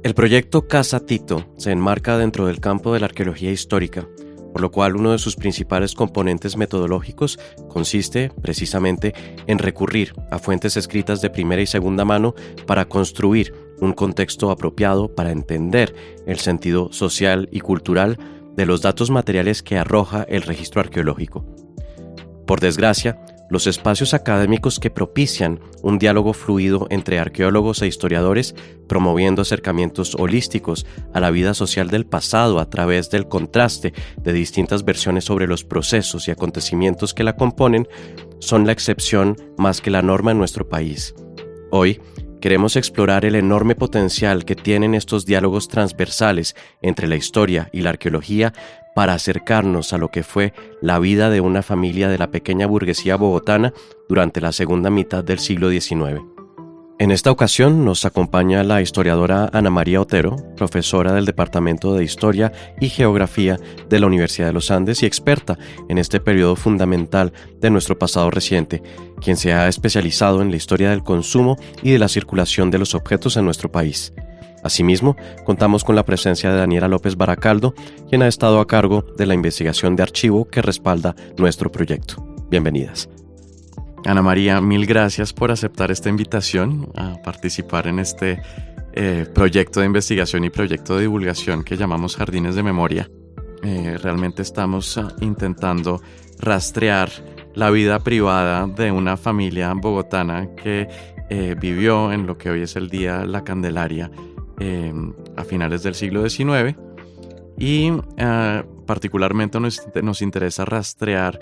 El proyecto Casa Tito se enmarca dentro del campo de la arqueología histórica, por lo cual uno de sus principales componentes metodológicos consiste precisamente en recurrir a fuentes escritas de primera y segunda mano para construir un contexto apropiado para entender el sentido social y cultural de los datos materiales que arroja el registro arqueológico. Por desgracia, los espacios académicos que propician un diálogo fluido entre arqueólogos e historiadores, promoviendo acercamientos holísticos a la vida social del pasado a través del contraste de distintas versiones sobre los procesos y acontecimientos que la componen, son la excepción más que la norma en nuestro país. Hoy, queremos explorar el enorme potencial que tienen estos diálogos transversales entre la historia y la arqueología para acercarnos a lo que fue la vida de una familia de la pequeña burguesía bogotana durante la segunda mitad del siglo XIX. En esta ocasión nos acompaña la historiadora Ana María Otero, profesora del Departamento de Historia y Geografía de la Universidad de los Andes y experta en este periodo fundamental de nuestro pasado reciente, quien se ha especializado en la historia del consumo y de la circulación de los objetos en nuestro país. Asimismo, contamos con la presencia de Daniela López Baracaldo, quien ha estado a cargo de la investigación de archivo que respalda nuestro proyecto. Bienvenidas. Ana María, mil gracias por aceptar esta invitación a participar en este proyecto de investigación y proyecto de divulgación que llamamos Jardines de Memoria. Realmente estamos intentando rastrear la vida privada de una familia bogotana que vivió en lo que hoy es el Día La Candelaria a finales del siglo XIX y particularmente nos interesa rastrear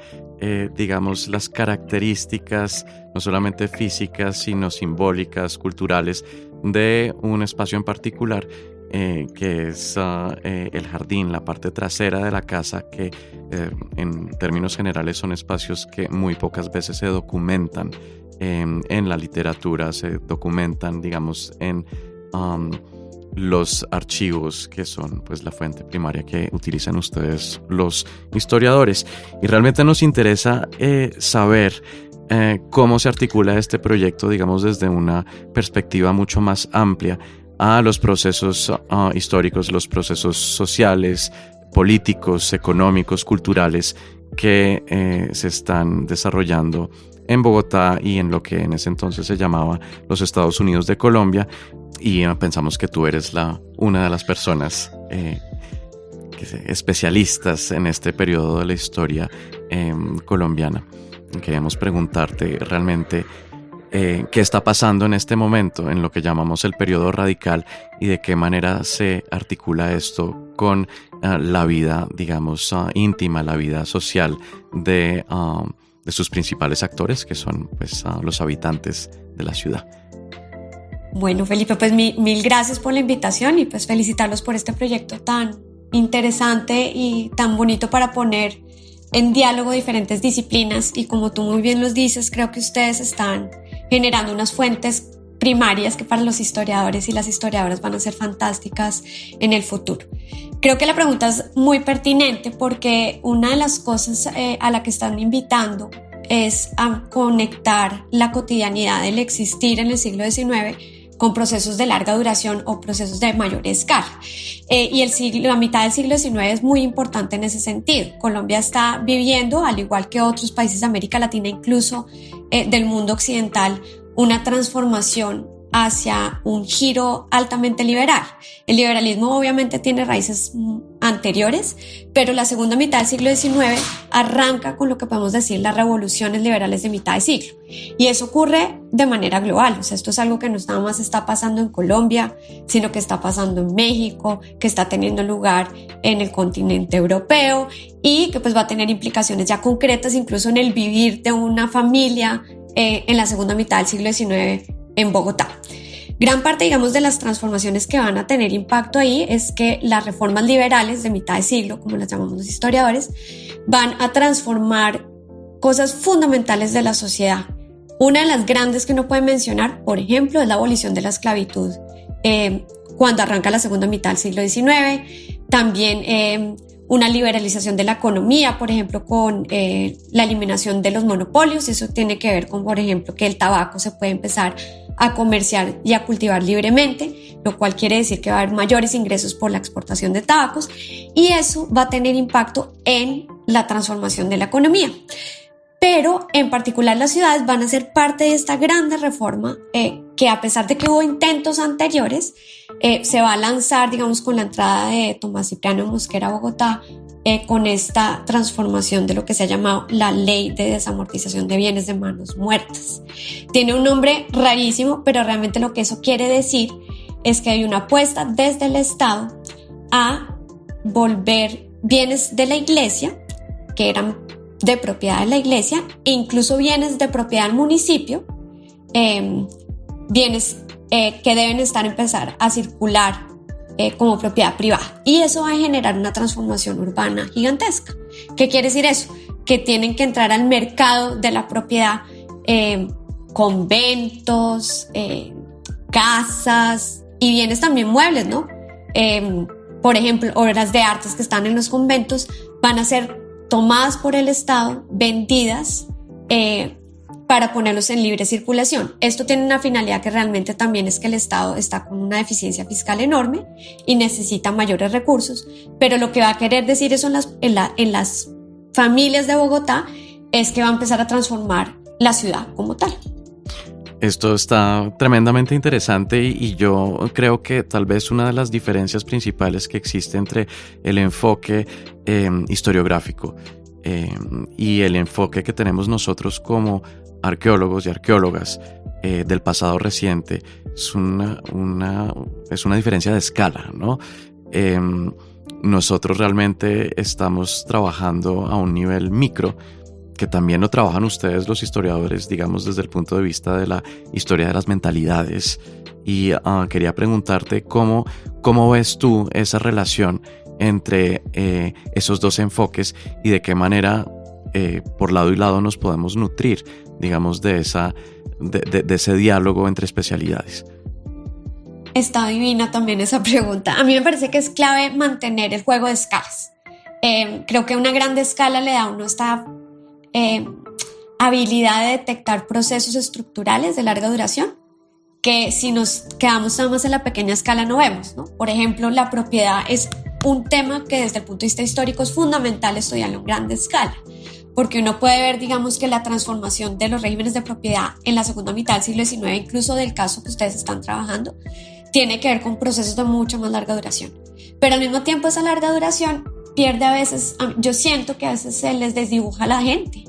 digamos las características no solamente físicas sino simbólicas, culturales de un espacio en particular que es el jardín, la parte trasera de la casa, que en términos generales son espacios que muy pocas veces se documentan en la literatura, se documentan digamos en los archivos que son pues la fuente primaria que utilizan ustedes los historiadores, y realmente nos interesa saber cómo se articula este proyecto digamos desde una perspectiva mucho más amplia a los procesos históricos, los procesos sociales, políticos, económicos, culturales que se están desarrollando en Bogotá y en lo que en ese entonces se llamaba los Estados Unidos de Colombia, y pensamos que tú eres una de las personas especialistas en este periodo de la historia colombiana. Queríamos preguntarte realmente qué está pasando en este momento en lo que llamamos el periodo radical y de qué manera se articula esto con la vida, digamos, íntima, la vida social de sus principales actores, que son pues, los habitantes de la ciudad. Bueno, Felipe, pues mil gracias por la invitación y pues felicitarlos por este proyecto tan interesante y tan bonito para poner en diálogo diferentes disciplinas, y como tú muy bien los dices, creo que ustedes están generando unas fuentes primarias que para los historiadores y las historiadoras van a ser fantásticas en el futuro. Creo que la pregunta es muy pertinente porque una de las cosas a la que están invitando es a conectar la cotidianidad del existir en el siglo XIX con procesos de larga duración o procesos de mayor escala. Y la mitad del siglo XIX es muy importante en ese sentido. Colombia está viviendo, al igual que otros países de América Latina, incluso del mundo occidental, una transformación hacia un giro altamente liberal. El liberalismo obviamente tiene raíces anteriores, pero la segunda mitad del siglo XIX arranca con lo que podemos decir las revoluciones liberales de mitad de siglo. Y eso ocurre de manera global. O sea, esto es algo que no nada más está pasando en Colombia, sino que está pasando en México, que está teniendo lugar en el continente europeo y que pues va a tener implicaciones ya concretas incluso en el vivir de una familia en la segunda mitad del siglo XIX en Bogotá. Gran parte, digamos, de las transformaciones que van a tener impacto ahí es que las reformas liberales de mitad de siglo, como las llamamos los historiadores, van a transformar cosas fundamentales de la sociedad. Una de las grandes que uno puede mencionar, por ejemplo, es la abolición de la esclavitud cuando arranca la segunda mitad del siglo XIX. También una liberalización de la economía, por ejemplo, con la eliminación de los monopolios. Eso tiene que ver con, por ejemplo, que el tabaco se puede empezar a comerciar y a cultivar libremente. lo cual quiere decir que va a haber mayores ingresos por la exportación de tabacos y eso va a tener impacto en la transformación de la economía. Pero en particular las ciudades van a ser parte de esta grande reforma que a pesar de que hubo intentos anteriores, se va a lanzar, digamos, con la entrada de Tomás Cipriano Mosquera a Bogotá, con esta transformación de lo que se ha llamado la Ley de Desamortización de Bienes de Manos Muertas. Tiene un nombre rarísimo, pero realmente lo que eso quiere decir es que hay una apuesta desde el Estado a volver bienes de la iglesia, que eran de propiedad de la iglesia, e incluso bienes de propiedad del municipio, bienes que deben empezar a circular como propiedad privada. Y eso va a generar una transformación urbana gigantesca. ¿Qué quiere decir eso? Que tienen que entrar al mercado de la propiedad conventos, casas y bienes también muebles, ¿no? Por ejemplo, obras de artes que están en los conventos van a ser tomadas por el Estado, vendidas para ponerlos en libre circulación. Esto tiene una finalidad que realmente también es que el Estado está con una deficiencia fiscal enorme y necesita mayores recursos, pero lo que va a querer decir eso en las familias de Bogotá es que va a empezar a transformar la ciudad como tal. Esto está tremendamente interesante y yo creo que tal vez una de las diferencias principales que existe entre el enfoque historiográfico y el enfoque que tenemos nosotros como arqueólogos y arqueólogas del pasado reciente es una diferencia de escala, ¿no? Nosotros realmente estamos trabajando a un nivel micro, que también lo trabajan ustedes los historiadores, digamos desde el punto de vista de la historia de las mentalidades. Y quería preguntarte cómo ves tú esa relación entre esos dos enfoques y de qué manera por lado y lado nos podemos nutrir, digamos, de ese diálogo entre especialidades. Está divina también esa pregunta. A mí me parece que es clave mantener el juego de escalas. Creo que una grande escala le da a uno esta habilidad de detectar procesos estructurales de larga duración que si nos quedamos nada más en la pequeña escala no vemos, ¿no? Por ejemplo, la propiedad es un tema que desde el punto de vista histórico es fundamental estudiarlo en grande escala, porque uno puede ver, digamos, que la transformación de los regímenes de propiedad en la segunda mitad del siglo XIX, incluso del caso que ustedes están trabajando, tiene que ver con procesos de mucho más larga duración. Pero al mismo tiempo esa larga duración pierde a veces, yo siento que a veces se les desdibuja a la gente.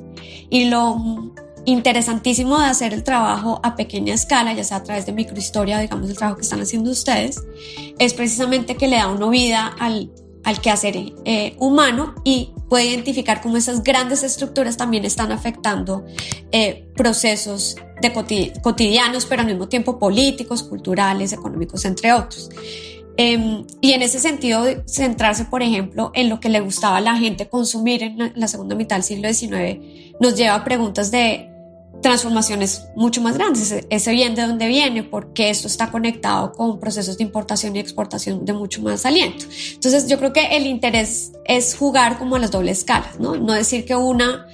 Y lo interesantísimo de hacer el trabajo a pequeña escala, ya sea a través de microhistoria, digamos el trabajo que están haciendo ustedes, es precisamente que le da uno vida al quehacer humano y puede identificar cómo esas grandes estructuras también están afectando procesos cotidianos, pero al mismo tiempo políticos, culturales, económicos, entre otros. Y en ese sentido, centrarse, por ejemplo, en lo que le gustaba a la gente consumir en la segunda mitad del siglo XIX nos lleva a preguntas de transformaciones mucho más grandes. Ese bien de dónde viene, porque esto está conectado con procesos de importación y exportación de mucho más aliento. Entonces yo creo que el interés es jugar como a las dobles escalas, ¿no? No decir que una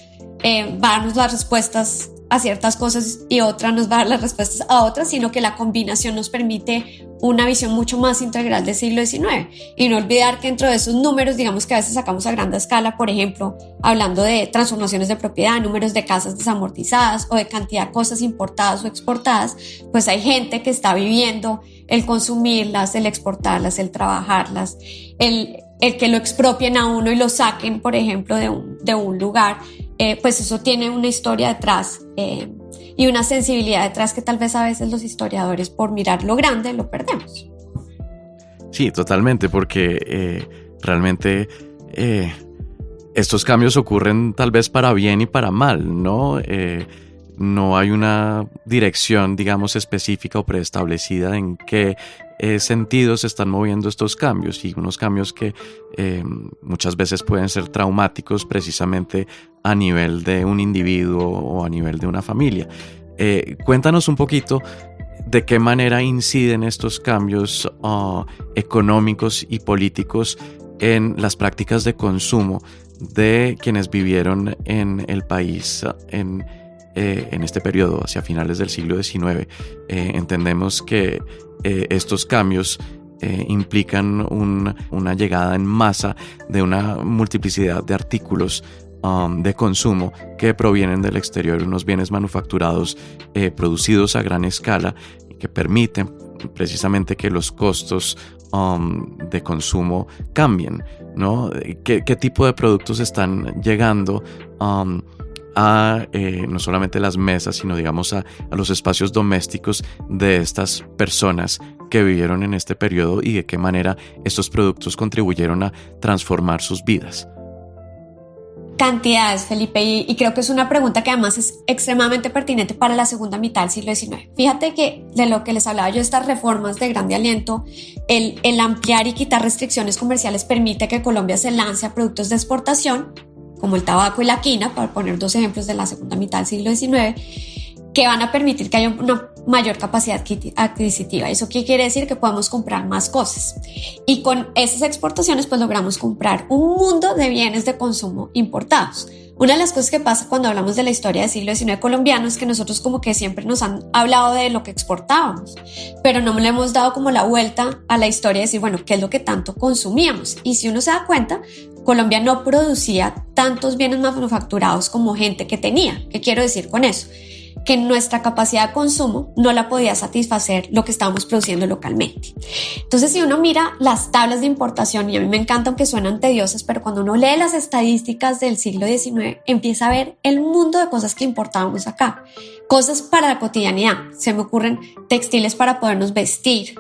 va a darnos las respuestas a ciertas cosas y otra nos va a dar las respuestas a otras, sino que la combinación nos permite una visión mucho más integral del siglo XIX y no olvidar que dentro de esos números, digamos que a veces sacamos a gran escala, por ejemplo, hablando de transformaciones de propiedad, números de casas desamortizadas o de cantidad de cosas importadas o exportadas, pues hay gente que está viviendo el consumirlas, el exportarlas, el trabajarlas, el que lo expropien a uno y lo saquen, por ejemplo, de un lugar, pues eso tiene una historia detrás y una sensibilidad detrás que tal vez a veces los historiadores, por mirar lo grande, lo perdemos. Sí, totalmente, porque realmente estos cambios ocurren tal vez para bien y para mal, ¿no? No hay una dirección, digamos, específica o preestablecida en qué sentido se están moviendo estos cambios, y unos cambios que muchas veces pueden ser traumáticos precisamente a nivel de un individuo o a nivel de una familia. Cuéntanos un poquito de qué manera inciden estos cambios económicos y políticos en las prácticas de consumo de quienes vivieron en el país en este periodo, hacia finales del siglo XIX, entendemos que estos cambios implican una llegada en masa de una multiplicidad de artículos de consumo que provienen del exterior, unos bienes manufacturados producidos a gran escala y que permiten precisamente que los costos de consumo cambien, ¿no? ¿Qué tipo de productos están llegando a no solamente las mesas, sino digamos a los espacios domésticos de estas personas que vivieron en este periodo, y de qué manera estos productos contribuyeron a transformar sus vidas? Cantidades, Felipe, y creo que es una pregunta que además es extremadamente pertinente para la segunda mitad del siglo XIX. Fíjate que de lo que les hablaba yo, estas reformas de grande aliento, el ampliar y quitar restricciones comerciales permite que Colombia se lance a productos de exportación, como el tabaco y la quina, para poner dos ejemplos de la segunda mitad del siglo XIX, que van a permitir que haya una mayor capacidad adquisitiva. ¿Eso qué quiere decir? Que podemos comprar más cosas. Y con esas exportaciones pues logramos comprar un mundo de bienes de consumo importados. Una de las cosas que pasa cuando hablamos de la historia del siglo XIX colombiano es que nosotros como que siempre nos han hablado de lo que exportábamos, pero no le hemos dado como la vuelta a la historia de decir, bueno, ¿qué es lo que tanto consumíamos? Y si uno se da cuenta, Colombia no producía tantos bienes manufacturados como gente que tenía. ¿Qué quiero decir con eso? Que nuestra capacidad de consumo no la podía satisfacer lo que estábamos produciendo localmente. Entonces, si uno mira las tablas de importación, y a mí me encanta aunque suenan tediosas, pero cuando uno lee las estadísticas del siglo XIX, empieza a ver el mundo de cosas que importábamos acá. Cosas para la cotidianidad. Se me ocurren textiles para podernos vestir,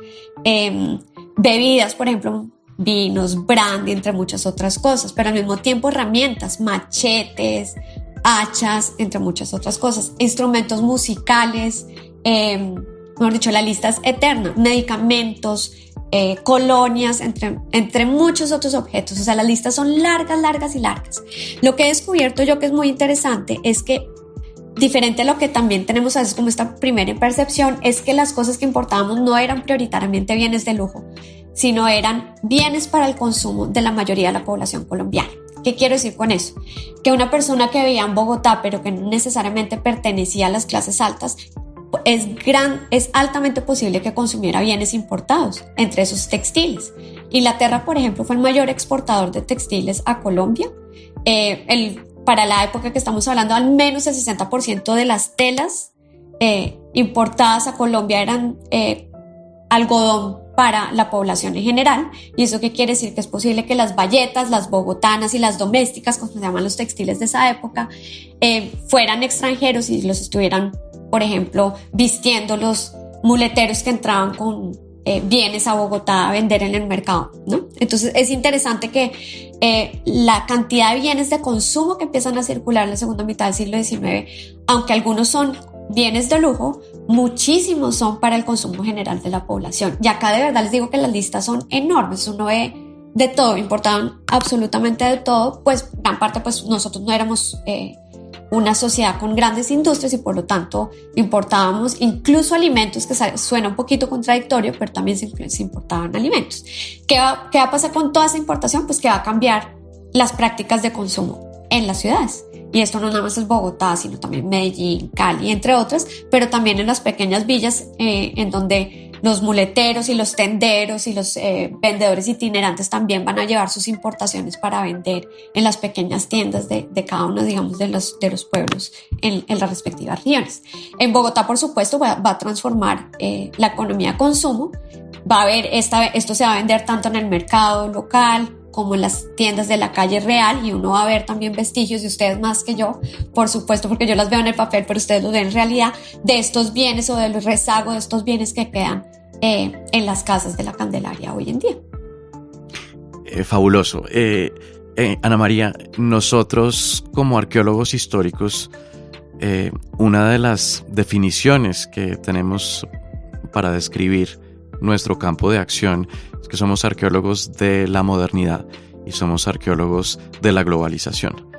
bebidas, por ejemplo, vinos, brandy, entre muchas otras cosas, pero al mismo tiempo herramientas, machetes, hachas, entre muchas otras cosas, instrumentos musicales, mejor dicho, la lista es eterna, medicamentos, colonias, entre muchos otros objetos. O sea, las listas son largas, largas y largas. Lo que he descubierto yo que es muy interesante es que, diferente a lo que también tenemos a veces como esta primera percepción, es que las cosas que importábamos no eran prioritariamente bienes de lujo, sino eran bienes para el consumo de la mayoría de la población colombiana. ¿Qué quiero decir con eso? Que una persona que vivía en Bogotá pero que no necesariamente pertenecía a las clases altas, es altamente posible que consumiera bienes importados, entre esos textiles. Inglaterra, por ejemplo, fue el mayor exportador de textiles a Colombia. Para la época que estamos hablando, al menos el 60% de las telas importadas a Colombia eran algodón para la población en general. ¿Y eso qué quiere decir? Que es posible que las bayetas, las bogotanas y las domésticas, como se llaman los textiles de esa época, fueran extranjeros y los estuvieran, por ejemplo, vistiendo los muleteros que entraban con bienes a Bogotá a vender en el mercado, ¿no? Entonces es interesante que la cantidad de bienes de consumo que empiezan a circular en la segunda mitad del siglo XIX, aunque algunos son bienes de lujo, muchísimos son para el consumo general de la población. Y acá de verdad les digo que las listas son enormes. Uno ve de todo, importaban absolutamente de todo, pues gran parte, pues nosotros no éramos una sociedad con grandes industrias y por lo tanto importábamos incluso alimentos, que suena un poquito contradictorio, pero también se importaban alimentos. ¿Qué va a pasar con toda esa importación? Pues que va a cambiar las prácticas de consumo en las ciudades. Y esto no nada más es Bogotá, sino también Medellín, Cali, entre otras, pero también en las pequeñas villas en donde los muleteros y los tenderos y los vendedores itinerantes también van a llevar sus importaciones para vender en las pequeñas tiendas de cada uno, digamos, de los pueblos en las respectivas regiones. En Bogotá, por supuesto, va a transformar la economía de consumo. Va a haber esto se va a vender tanto en el mercado local como en las tiendas de la calle real, y uno va a ver también vestigios de ustedes más que yo, por supuesto, porque yo las veo en el papel, pero ustedes lo ven en realidad, de estos bienes o del rezago de estos bienes que quedan en las casas de la Candelaria hoy en día. Fabuloso. Ana María, nosotros como arqueólogos históricos, una de las definiciones que tenemos para describir nuestro campo de acción es que somos arqueólogos de la modernidad y somos arqueólogos de la globalización.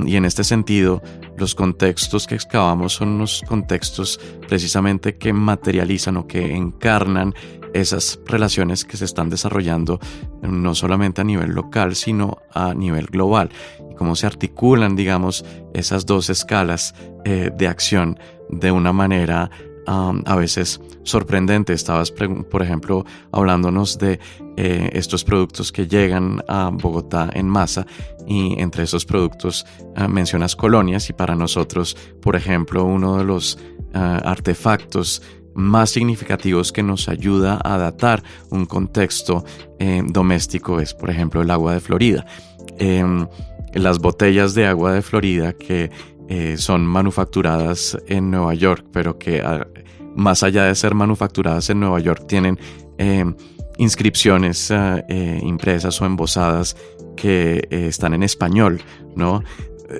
Y en este sentido, los contextos que excavamos son unos contextos precisamente que materializan o que encarnan esas relaciones que se están desarrollando no solamente a nivel local, sino a nivel global, y cómo se articulan, digamos, esas dos escalas de acción de una manera a veces sorprendente. Estabas, por ejemplo, hablándonos de estos productos que llegan a Bogotá en masa, y entre esos productos mencionas colonias, y para nosotros, por ejemplo, uno de los artefactos más significativos que nos ayuda a datar un contexto doméstico es, por ejemplo, el agua de Florida. Las botellas de agua de Florida que son manufacturadas en Nueva York, pero que más allá de ser manufacturadas en Nueva York tienen inscripciones impresas o embosadas que están en español, ¿no?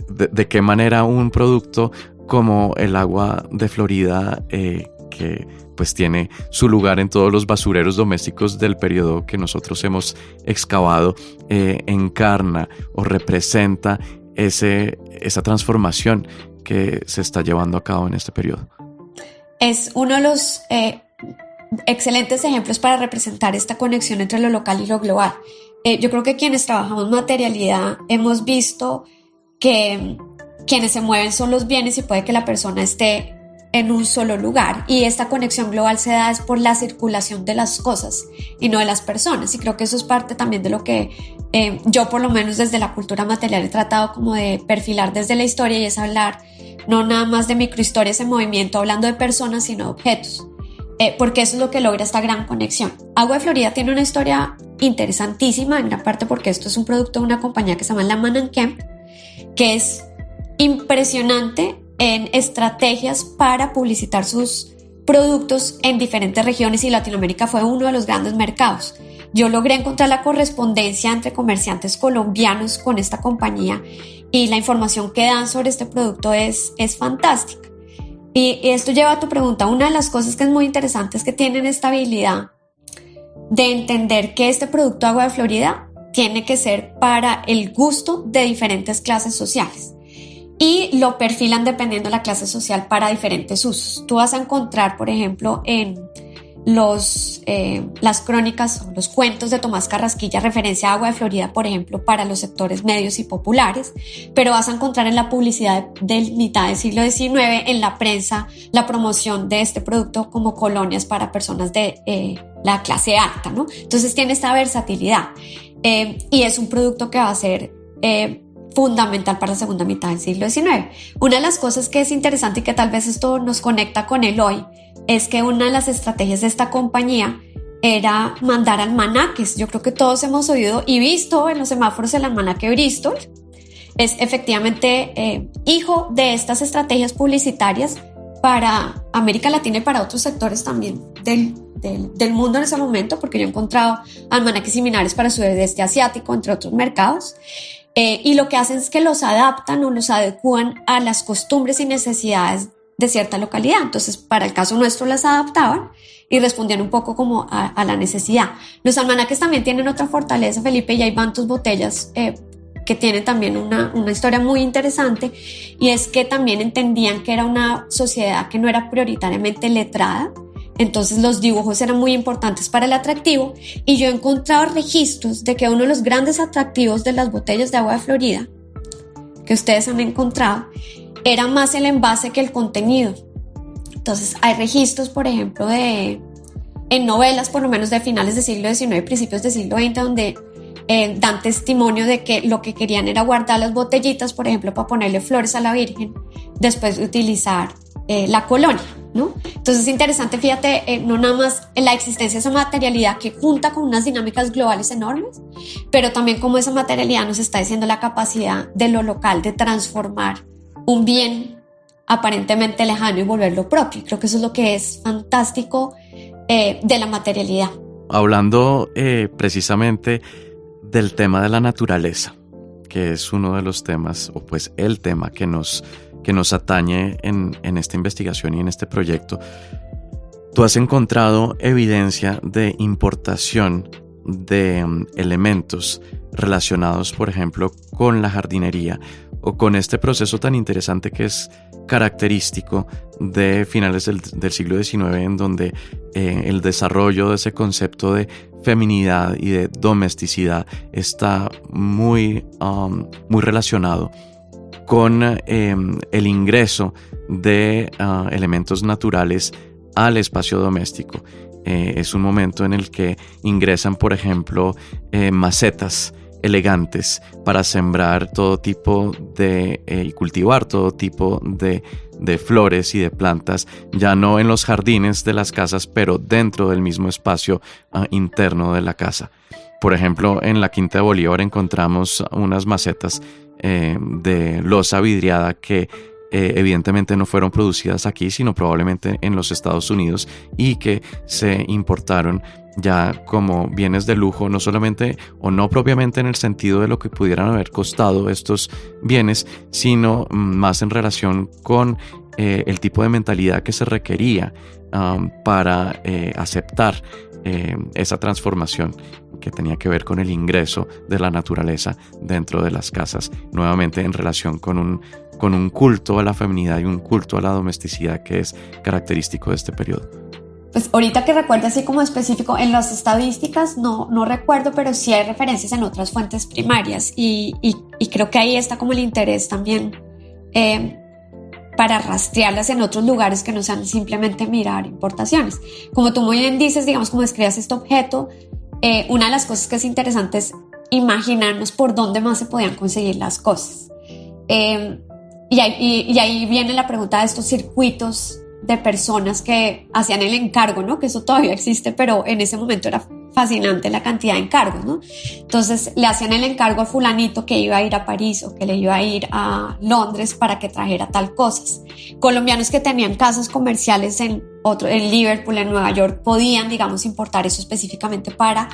¿De qué manera un producto como el agua de Florida, que pues tiene su lugar en todos los basureros domésticos del periodo que nosotros hemos excavado, encarna o representa esa transformación que se está llevando a cabo en este periodo? Es uno de los excelentes ejemplos para representar esta conexión entre lo local y lo global. Yo creo que quienes trabajamos materialidad hemos visto que quienes se mueven son los bienes, y puede que la persona esté en un solo lugar, y esta conexión global se da es por la circulación de las cosas y no de las personas, y creo que eso es parte también de lo que yo, por lo menos desde la cultura material, he tratado como de perfilar desde la historia, y es hablar no nada más de microhistorias en movimiento hablando de personas, sino de objetos, porque eso es lo que logra esta gran conexión. Agua de Florida tiene una historia interesantísima, en gran parte porque esto es un producto de una compañía que se llama La Mann & Kemp, que es impresionante en estrategias para publicitar sus productos en diferentes regiones, y Latinoamérica fue uno de los grandes mercados. Yo logré encontrar la correspondencia entre comerciantes colombianos con esta compañía, y la información que dan sobre este producto es fantástica. Y esto lleva a tu pregunta. Una de las cosas que es muy interesante es que tienen esta habilidad de entender que este producto Agua de Florida tiene que ser para el gusto de diferentes clases sociales, y lo perfilan dependiendo de la clase social para diferentes usos. Tú vas a encontrar, por ejemplo, en las crónicas o los cuentos de Tomás Carrasquilla referencia a Agua de Florida, por ejemplo, para los sectores medios y populares, pero vas a encontrar en la publicidad de mitad del siglo XIX, en la prensa, la promoción de este producto como colonias para personas de la clase alta, ¿no? Entonces tiene esta versatilidad, y es un producto que va a ser fundamental para la segunda mitad del siglo XIX. Una de las cosas que es interesante, y que tal vez esto nos conecta con él hoy, es que una de las estrategias de esta compañía era mandar almanaques. Yo creo que todos hemos oído y visto en los semáforos el almanaque Bristol. Es efectivamente hijo de estas estrategias publicitarias para América Latina y para otros sectores también del mundo en ese momento, porque yo he encontrado almanaques similares para el sudeste asiático, entre otros mercados. Y lo que hacen es que los adaptan o los adecúan a las costumbres y necesidades de cierta localidad. Entonces, para el caso nuestro, las adaptaban y respondían un poco como a la necesidad. Los almanaques también tienen otra fortaleza, Felipe, y hay tantas botellas que tienen también una historia muy interesante, y es que también entendían que era una sociedad que no era prioritariamente letrada. Entonces los dibujos eran muy importantes para el atractivo, y yo he encontrado registros de que uno de los grandes atractivos de las botellas de Agua de Florida que ustedes han encontrado era más el envase que el contenido. Entonces hay registros, por ejemplo, en novelas por lo menos de finales del siglo XIX y principios del siglo XX, donde dan testimonio de que lo que querían era guardar las botellitas, por ejemplo, para ponerle flores a la Virgen después de utilizar la colonia, ¿no? Entonces es interesante, fíjate, no nada más en la existencia de esa materialidad que junta con unas dinámicas globales enormes, pero también como esa materialidad nos está diciendo la capacidad de lo local de transformar un bien aparentemente lejano y volverlo propio. Creo que eso es lo que es fantástico de la materialidad. Hablando precisamente del tema de la naturaleza, que es uno de los temas, o pues el tema que nos atañe en esta investigación y en este proyecto, tú has encontrado evidencia de importación de elementos relacionados, por ejemplo, con la jardinería o con este proceso tan interesante que es característico de finales del siglo XIX, en donde el desarrollo de ese concepto de feminidad y de domesticidad está muy relacionado con el ingreso de elementos naturales al espacio doméstico. Es un momento en el que ingresan, por ejemplo, macetas elegantes para sembrar todo tipo de y cultivar todo tipo de flores y de plantas, ya no en los jardines de las casas, pero dentro del mismo espacio interno de la casa. Por ejemplo, en la Quinta de Bolívar encontramos unas macetas de loza vidriada que evidentemente no fueron producidas aquí, sino probablemente en los Estados Unidos, y que se importaron ya como bienes de lujo, no solamente o no propiamente en el sentido de lo que pudieran haber costado estos bienes, sino más en relación con el tipo de mentalidad que se requería para aceptar esa transformación que tenía que ver con el ingreso de la naturaleza dentro de las casas, nuevamente en relación con un culto a la feminidad y un culto a la domesticidad que es característico de este periodo. Pues ahorita que recuerdo así como específico, en las estadísticas no recuerdo, pero sí hay referencias en otras fuentes primarias y creo que ahí está como el interés también para rastrearlas en otros lugares que no sean simplemente mirar importaciones. Como tú muy bien dices, digamos, como describas este objeto, una de las cosas que es interesante es imaginarnos por dónde más se podían conseguir las cosas. Y ahí viene la pregunta de estos circuitos de personas que hacían el encargo, ¿no? Que eso todavía existe, pero en ese momento era fascinante la cantidad de encargos, ¿no? Entonces le hacían el encargo a fulanito que iba a ir a París o que le iba a ir a Londres para que trajera tal cosas. Colombianos que tenían casas comerciales en Liverpool, en Nueva York, podían, digamos, importar eso específicamente para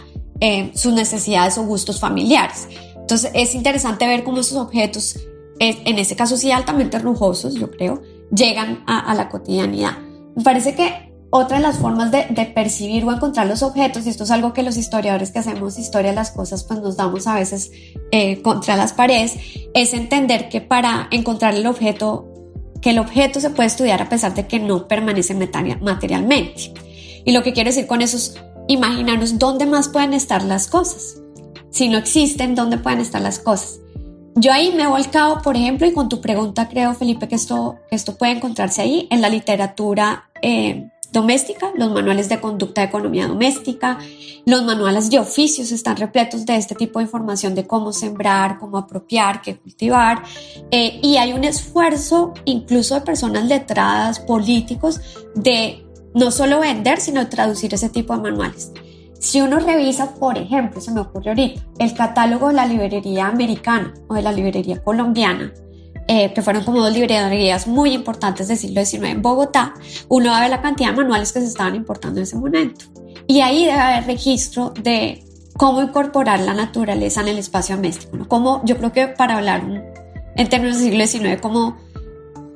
sus necesidades o gustos familiares. Entonces es interesante ver cómo esos objetos, en ese caso sí altamente lujosos, yo creo, llegan a la cotidianidad. Me parece que otra de las formas de percibir o encontrar los objetos, y esto es algo que los historiadores que hacemos historia de las cosas pues nos damos a veces contra las paredes, es entender que para encontrar el objeto se puede estudiar a pesar de que no permanece materialmente. Y lo que quiero decir con eso es imaginarnos dónde más pueden estar las cosas. Si no existen, ¿dónde pueden estar las cosas? Yo ahí me he volcado, por ejemplo, y con tu pregunta creo, Felipe, que esto puede encontrarse ahí en la literatura doméstica, los manuales de conducta de economía doméstica, los manuales de oficios están repletos de este tipo de información de cómo sembrar, cómo apropiar, qué cultivar, y hay un esfuerzo incluso de personas letradas, políticos, de no solo vender, sino de traducir ese tipo de manuales. Si uno revisa, por ejemplo, se me ocurre ahorita, el catálogo de la librería americana o de la librería colombiana, que fueron como dos librerías muy importantes del siglo XIX en Bogotá, uno va a ver la cantidad de manuales que se estaban importando en ese momento. Y ahí debe haber registro de cómo incorporar la naturaleza en el espacio doméstico, ¿no? Como, yo creo que para hablar en términos del siglo XIX, cómo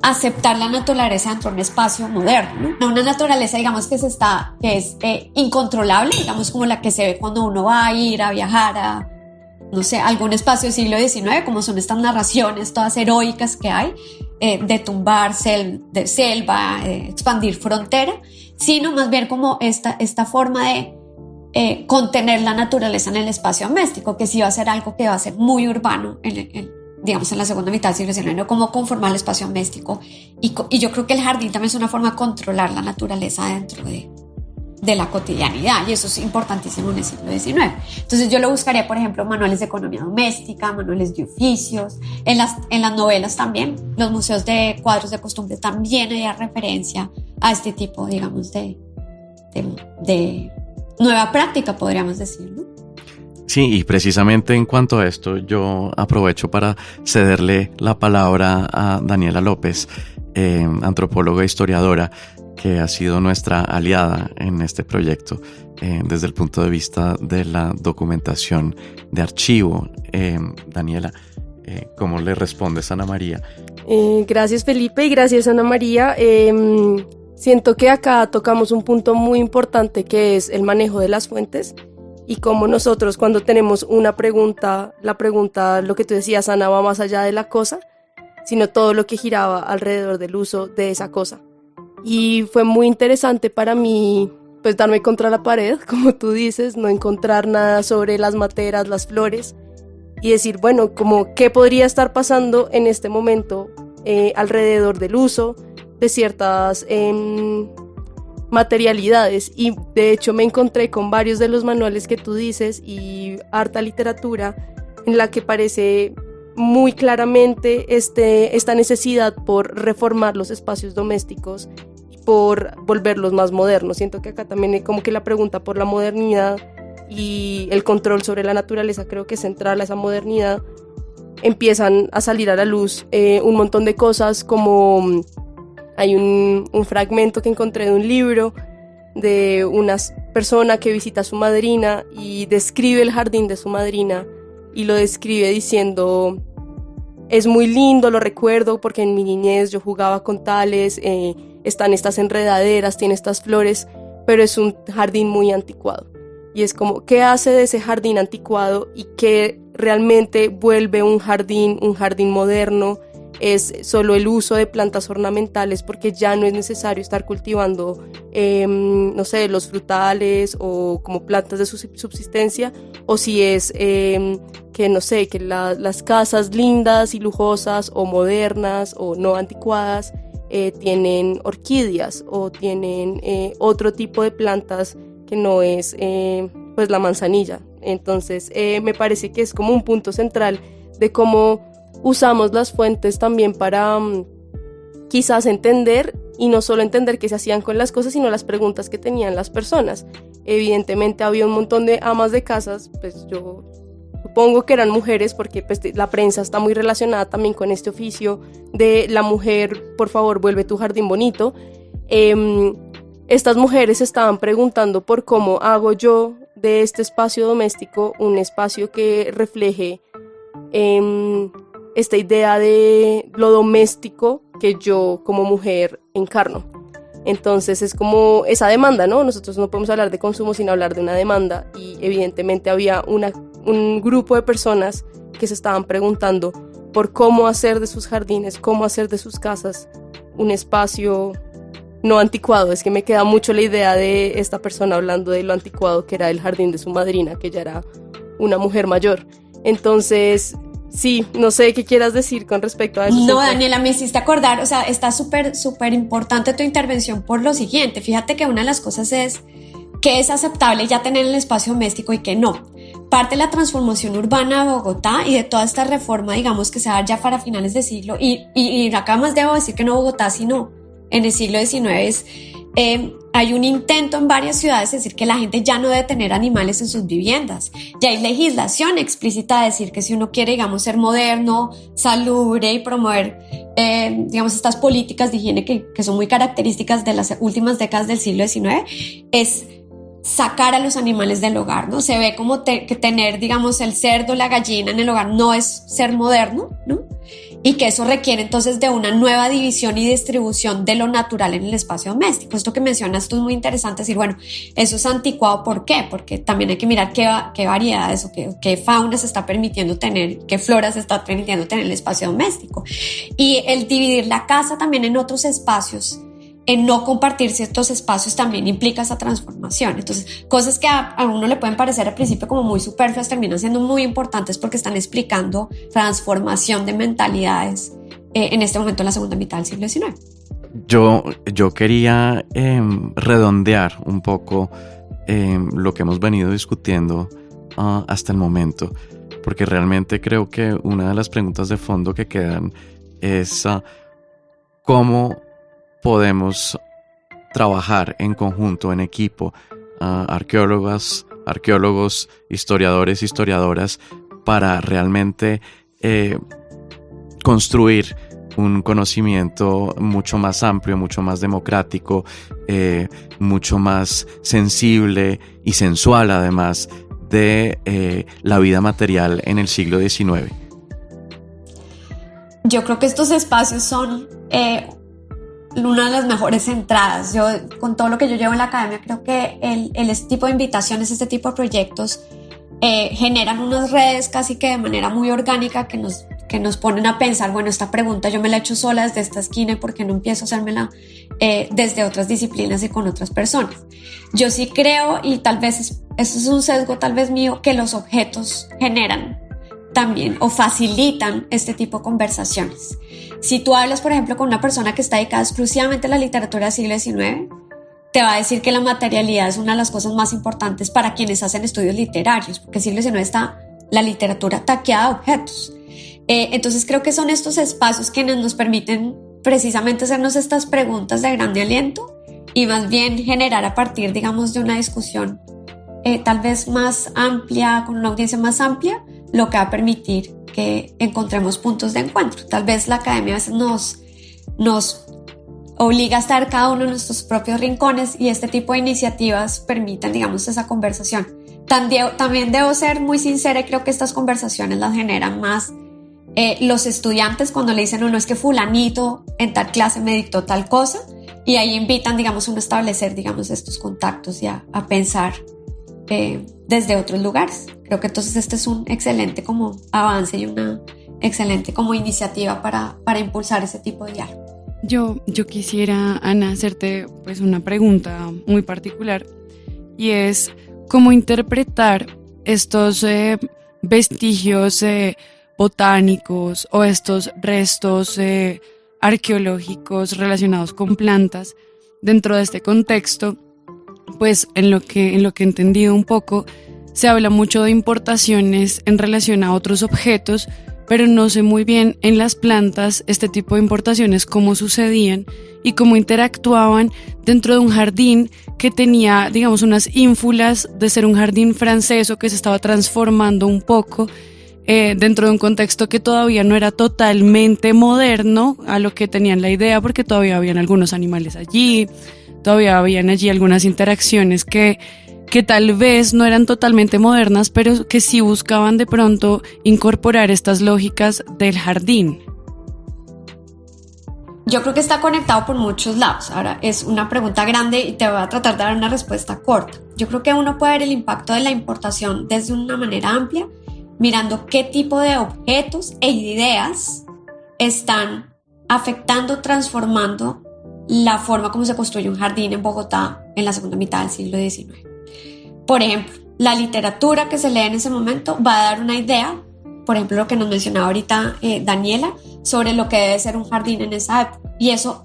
aceptar la naturaleza dentro de un espacio moderno, ¿no? Una naturaleza, digamos, que es incontrolable, digamos, como la que se ve cuando uno va a ir a viajar a, no sé, algún espacio del siglo XIX, como son estas narraciones todas heroicas que hay, de tumbar de selva, expandir frontera, sino más bien como esta forma de contener la naturaleza en el espacio doméstico, que sí va a ser algo que va a ser muy urbano digamos en la segunda mitad del siglo XIX, ¿no? Cómo conformar el espacio doméstico, y yo creo que el jardín también es una forma de controlar la naturaleza dentro de la cotidianidad, y eso es importantísimo en el siglo XIX. Entonces yo lo buscaría, por ejemplo, manuales de economía doméstica, manuales de oficios, en las novelas también, los museos de cuadros de costumbre también hay referencia a este tipo, digamos, de nueva práctica, podríamos decir, ¿no? Sí, y precisamente en cuanto a esto, yo aprovecho para cederle la palabra a Daniela López, antropóloga e historiadora, que ha sido nuestra aliada en este proyecto desde el punto de vista de la documentación de archivo. Daniela, ¿cómo le respondes a Ana María? Gracias, Felipe, y gracias, Ana María. Siento que acá tocamos un punto muy importante, que es el manejo de las fuentes. Y como nosotros, cuando tenemos una pregunta, la pregunta, lo que tú decías, Ana, va más allá de la cosa, sino todo lo que giraba alrededor del uso de esa cosa. Y fue muy interesante para mí, pues darme contra la pared, como tú dices, no encontrar nada sobre las materas, las flores, y decir, bueno, como qué podría estar pasando en este momento alrededor del uso de ciertas materialidades. Y de hecho me encontré con varios de los manuales que tú dices y harta literatura en la que parece muy claramente esta necesidad por reformar los espacios domésticos y por volverlos más modernos. Siento que acá también hay como que la pregunta por la modernidad y el control sobre la naturaleza, creo que es central a esa modernidad. Empiezan a salir a la luz un montón de cosas, como hay un fragmento que encontré de un libro de una persona que visita a su madrina y describe el jardín de su madrina, y lo describe diciendo: es muy lindo, lo recuerdo porque en mi niñez yo jugaba con tales, están estas enredaderas, tiene estas flores, pero es un jardín muy anticuado. Y es como, ¿qué hace de ese jardín anticuado y qué realmente vuelve un jardín moderno? Es solo el uso de plantas ornamentales, porque ya no es necesario estar cultivando, no sé, los frutales o como plantas de subsistencia, o si es que, no sé, que las casas lindas y lujosas o modernas o no anticuadas tienen orquídeas o tienen otro tipo de plantas que no es pues la manzanilla. Entonces me parece que es como un punto central de cómo usamos las fuentes también para quizás entender, y no solo entender qué se hacían con las cosas, sino las preguntas que tenían las personas. Evidentemente había un montón de amas de casas, pues yo supongo que eran mujeres, porque pues la prensa está muy relacionada también con este oficio de la mujer, por favor, vuelve tu jardín bonito. Estas mujeres estaban preguntando por cómo hago yo de este espacio doméstico un espacio que refleje esta idea de lo doméstico que yo como mujer encarno. Entonces es como esa demanda, ¿no? Nosotros no podemos hablar de consumo sin hablar de una demanda, y evidentemente había un grupo de personas que se estaban preguntando por cómo hacer de sus jardines, cómo hacer de sus casas un espacio no anticuado. Es que me queda mucho la idea de esta persona hablando de lo anticuado que era el jardín de su madrina, que ya era una mujer mayor. Entonces, sí, no sé qué quieras decir con respecto a eso. No, Daniela, me hiciste acordar, o sea, está súper importante tu intervención por lo siguiente. Fíjate que una de las cosas es que es aceptable ya tener el espacio doméstico y que no. Parte de la transformación urbana de Bogotá y de toda esta reforma, digamos, que se da ya para finales de siglo, y acá más debo decir que no Bogotá, sino en el siglo XIX, hay un intento en varias ciudades de decir que la gente ya no debe tener animales en sus viviendas. Ya hay legislación explícita de decir que si uno quiere, digamos, ser moderno, salubre y promover, digamos, estas políticas de higiene que son muy características de las últimas décadas del siglo XIX, es sacar a los animales del hogar, ¿no? Se ve como que tener, digamos, el cerdo, la gallina en el hogar no es ser moderno, ¿no? Y que eso requiere entonces de una nueva división y distribución de lo natural en el espacio doméstico. Esto que mencionas tú es muy interesante, decir, bueno, eso es anticuado. ¿Por qué? Porque también hay que mirar qué variedades o qué fauna se está permitiendo tener, qué flora se está permitiendo tener en el espacio doméstico. Y el dividir la casa también en otros espacios, en no compartir ciertos espacios, también implica esa transformación. Entonces, cosas que a uno le pueden parecer al principio como muy superfluas terminan siendo muy importantes porque están explicando transformación de mentalidades en este momento, en la segunda mitad del siglo XIX. Yo quería redondear un poco lo que hemos venido discutiendo hasta el momento, porque realmente creo que una de las preguntas de fondo que quedan es cómo podemos trabajar en conjunto, en equipo, arqueólogos, historiadores, historiadoras, para realmente construir un conocimiento mucho más amplio, mucho más democrático, mucho más sensible y sensual, además, de la vida material en el siglo XIX. Yo creo que estos espacios son una de las mejores entradas. Yo, con todo lo que yo llevo en la academia, creo que este tipo de invitaciones, este tipo de proyectos generan unas redes casi que de manera muy orgánica que que nos ponen a pensar, bueno, esta pregunta yo me la he hecho sola desde esta esquina y por qué no empiezo a hacérmela desde otras disciplinas y con otras personas. Yo sí creo, y tal vez eso es un sesgo tal vez mío, que los objetos generan también o facilitan este tipo de conversaciones. Si tú hablas, por ejemplo, con una persona que está dedicada exclusivamente a la literatura del siglo XIX, te va a decir que la materialidad es una de las cosas más importantes para quienes hacen estudios literarios, porque el siglo XIX está la literatura taqueada de objetos. Entonces creo que son estos espacios quienes nos permiten precisamente hacernos estas preguntas de grande aliento y más bien generar a partir, digamos, de una discusión tal vez más amplia, con una audiencia más amplia, lo que va a permitir que encontremos puntos de encuentro. Tal vez la academia a veces nos obliga a estar cada uno en nuestros propios rincones y este tipo de iniciativas permitan, digamos, esa conversación. También debo ser muy sincera y creo que estas conversaciones las generan más los estudiantes cuando le dicen, no, es que fulanito en tal clase me dictó tal cosa, y ahí invitan, digamos, a establecer, digamos, estos contactos y a pensar desde otros lugares. Creo que entonces este es un excelente como avance y una excelente como iniciativa para impulsar ese tipo de diálogo. Yo quisiera, Ana, hacerte pues una pregunta muy particular, y es cómo interpretar estos vestigios botánicos o estos restos arqueológicos relacionados con plantas dentro de este contexto. Pues en lo que he entendido un poco, se habla mucho de importaciones en relación a otros objetos, pero no sé muy bien en las plantas este tipo de importaciones cómo sucedían y cómo interactuaban dentro de un jardín que tenía, digamos, unas ínfulas de ser un jardín francés o que se estaba transformando un poco dentro de un contexto que todavía no era totalmente moderno a lo que tenían la idea, porque todavía habían algunos animales allí, todavía habían allí algunas interacciones que tal vez no eran totalmente modernas, pero que sí buscaban de pronto incorporar estas lógicas del jardín. Yo creo que está conectado por muchos lados. Ahora es una pregunta grande y te voy a tratar de dar una respuesta corta. Yo creo que uno puede ver el impacto de la importación desde una manera amplia, mirando qué tipo de objetos e ideas están afectando, transformando la forma como se construye un jardín en Bogotá en la segunda mitad del siglo XIX. Por ejemplo, la literatura que se lee en ese momento va a dar una idea, por ejemplo, lo que nos mencionaba ahorita Daniela, sobre lo que debe ser un jardín en esa época. Y eso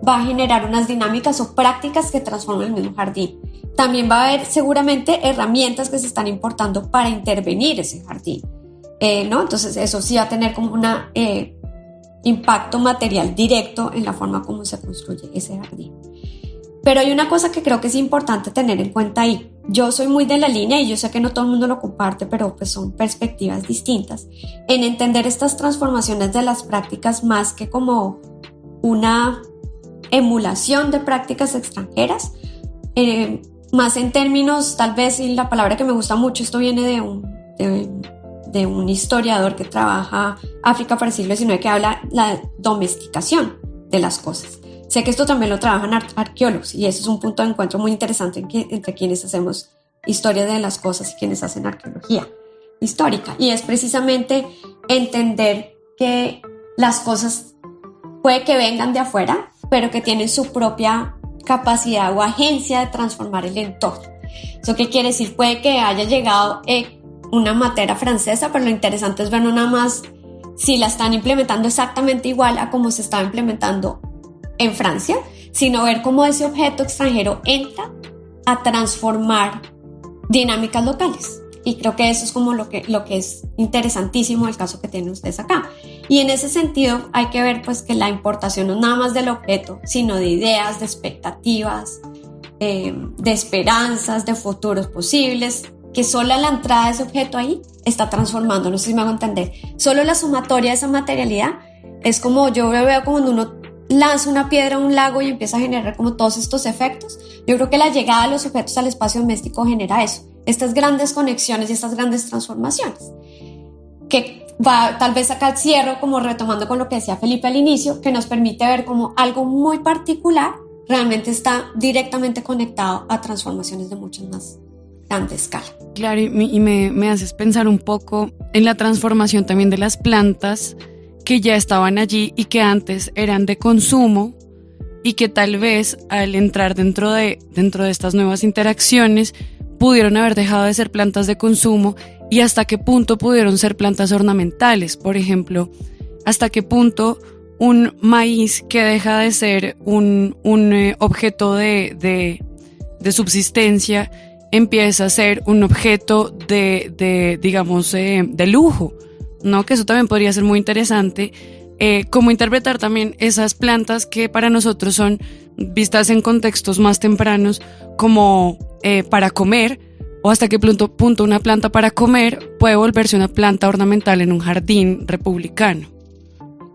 va a generar unas dinámicas o prácticas que transforman el mismo jardín. También va a haber seguramente herramientas que se están importando para intervenir ese jardín, ¿no? Entonces eso sí va a tener como un impacto material directo en la forma como se construye ese jardín. Pero hay una cosa que creo que es importante tener en cuenta ahí. Yo soy muy de la línea y yo sé que no todo el mundo lo comparte, pero pues son perspectivas distintas en entender estas transformaciones de las prácticas más que como una emulación de prácticas extranjeras, más en términos, tal vez, y la palabra que me gusta mucho, esto viene de un historiador que trabaja África para el siglo XIX, que habla la domesticación de las cosas. Sé que esto también lo trabajan arqueólogos y eso es un punto de encuentro muy interesante entre quienes hacemos historia de las cosas y quienes hacen arqueología histórica, y es precisamente entender que las cosas puede que vengan de afuera, pero que tienen su propia capacidad o agencia de transformar el entorno. ¿Eso qué quiere decir? Puede que haya llegado una materia francesa, pero lo interesante es ver no nada más si la están implementando exactamente igual a como se estaba implementando en Francia, sino ver cómo ese objeto extranjero entra a transformar dinámicas locales. Y creo que eso es como lo que es interesantísimo el caso que tienen ustedes acá. Y en ese sentido hay que ver pues que la importación no es nada más del objeto, sino de ideas, de expectativas, de esperanzas, de futuros posibles, que solo la entrada de ese objeto ahí está transformando. No sé si me hago entender. Solo la sumatoria de esa materialidad es como yo lo veo como cuando uno lanza una piedra a un lago y empieza a generar como todos estos efectos. Yo creo que la llegada de los objetos al espacio doméstico genera eso, estas grandes conexiones y estas grandes transformaciones, que va tal vez acá al cierre, como retomando con lo que decía Felipe al inicio, que nos permite ver como algo muy particular realmente está directamente conectado a transformaciones de mucha más grande escala. Claro, y me haces pensar un poco en la transformación también de las plantas que ya estaban allí y que antes eran de consumo y que tal vez al entrar dentro de estas nuevas interacciones pudieron haber dejado de ser plantas de consumo y hasta qué punto pudieron ser plantas ornamentales. Por ejemplo, hasta qué punto un maíz que deja de ser un objeto de subsistencia empieza a ser un objeto de lujo, ¿no? Que eso también podría ser muy interesante. Cómo interpretar también esas plantas que para nosotros son vistas en contextos más tempranos como para comer, o hasta qué punto una planta para comer puede volverse una planta ornamental en un jardín republicano.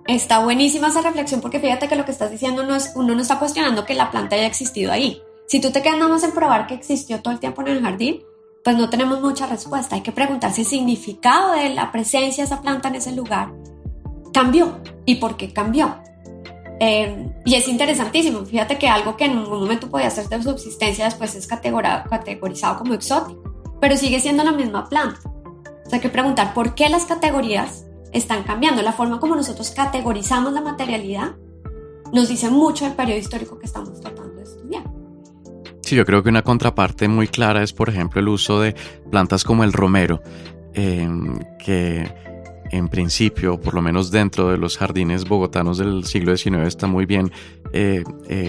Está buenísima esa reflexión, porque fíjate que lo que estás diciendo uno no está cuestionando que la planta haya existido ahí. Si tú te quedas nada más en probar que existió todo el tiempo en el jardín, pues no tenemos mucha respuesta. Hay que preguntarse el significado de la presencia de esa planta en ese lugar cambió y por qué cambió. Y es interesantísimo. Fíjate que algo que en un momento podía ser de subsistencia después es categorizado como exótico, pero sigue siendo la misma planta. O sea, hay que preguntar por qué las categorías están cambiando. La forma como nosotros categorizamos la materialidad nos dice mucho del periodo histórico que estamos tratando de estudiar. Sí, yo creo que una contraparte muy clara es, por ejemplo, el uso de plantas como el romero, que en principio, por lo menos dentro de los jardines bogotanos del siglo XIX, está muy bien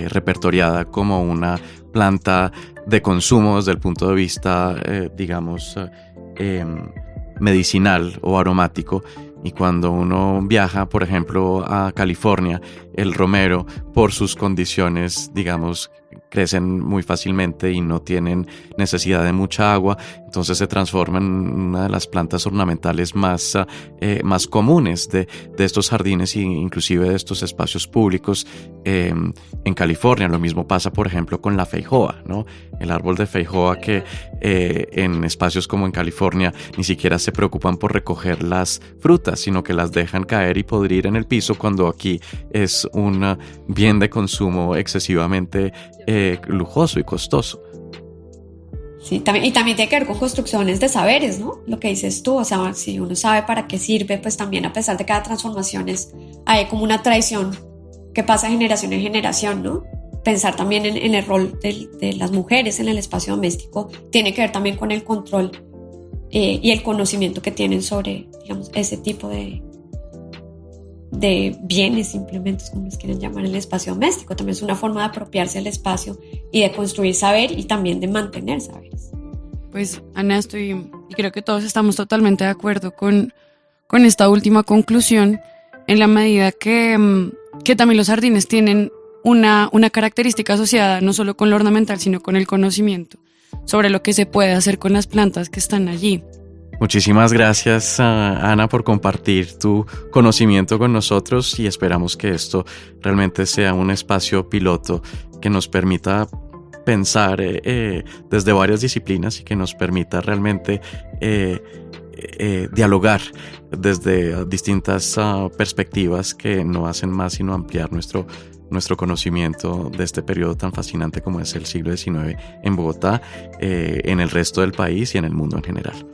repertoriada como una planta de consumo desde el punto de vista, medicinal o aromático. Y cuando uno viaja, por ejemplo, a California, el romero, por sus condiciones, crecen muy fácilmente y no tienen necesidad de mucha agua, entonces se transforma en una de las plantas ornamentales más comunes de estos jardines e inclusive de estos espacios públicos en California. Lo mismo pasa, por ejemplo, con la feijoa, ¿no? El árbol de feijoa que en espacios como en California ni siquiera se preocupan por recoger las frutas, sino que las dejan caer y podrir en el piso, cuando aquí es un bien de consumo excesivamente lujoso y costoso. Sí, también tiene que ver con construcciones de saberes, ¿no? Lo que dices tú, o sea, si uno sabe para qué sirve, pues también, a pesar de cada transformación, hay como una tradición que pasa de generación en generación, ¿no? Pensar también en el rol de las mujeres en el espacio doméstico tiene que ver también con el control y el conocimiento que tienen sobre, ese tipo de bienes, implementos, como les quieren llamar, en el espacio doméstico. También es una forma de apropiarse del espacio y de construir saber y también de mantener saberes. Pues, Ana, y creo que todos estamos totalmente de acuerdo con esta última conclusión, en la medida que también los jardines tienen una característica asociada no solo con lo ornamental, sino con el conocimiento sobre lo que se puede hacer con las plantas que están allí. Muchísimas gracias, Ana, por compartir tu conocimiento con nosotros, y esperamos que esto realmente sea un espacio piloto que nos permita pensar desde varias disciplinas y que nos permita realmente dialogar desde distintas perspectivas que no hacen más sino ampliar nuestro conocimiento de este periodo tan fascinante como es el siglo XIX en Bogotá, en el resto del país y en el mundo en general.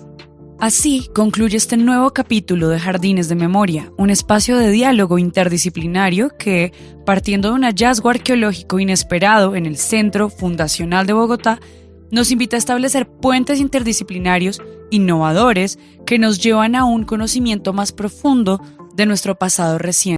Así concluye este nuevo capítulo de Jardines de Memoria, un espacio de diálogo interdisciplinario que, partiendo de un hallazgo arqueológico inesperado en el Centro Fundacional de Bogotá, nos invita a establecer puentes interdisciplinarios innovadores que nos llevan a un conocimiento más profundo de nuestro pasado reciente.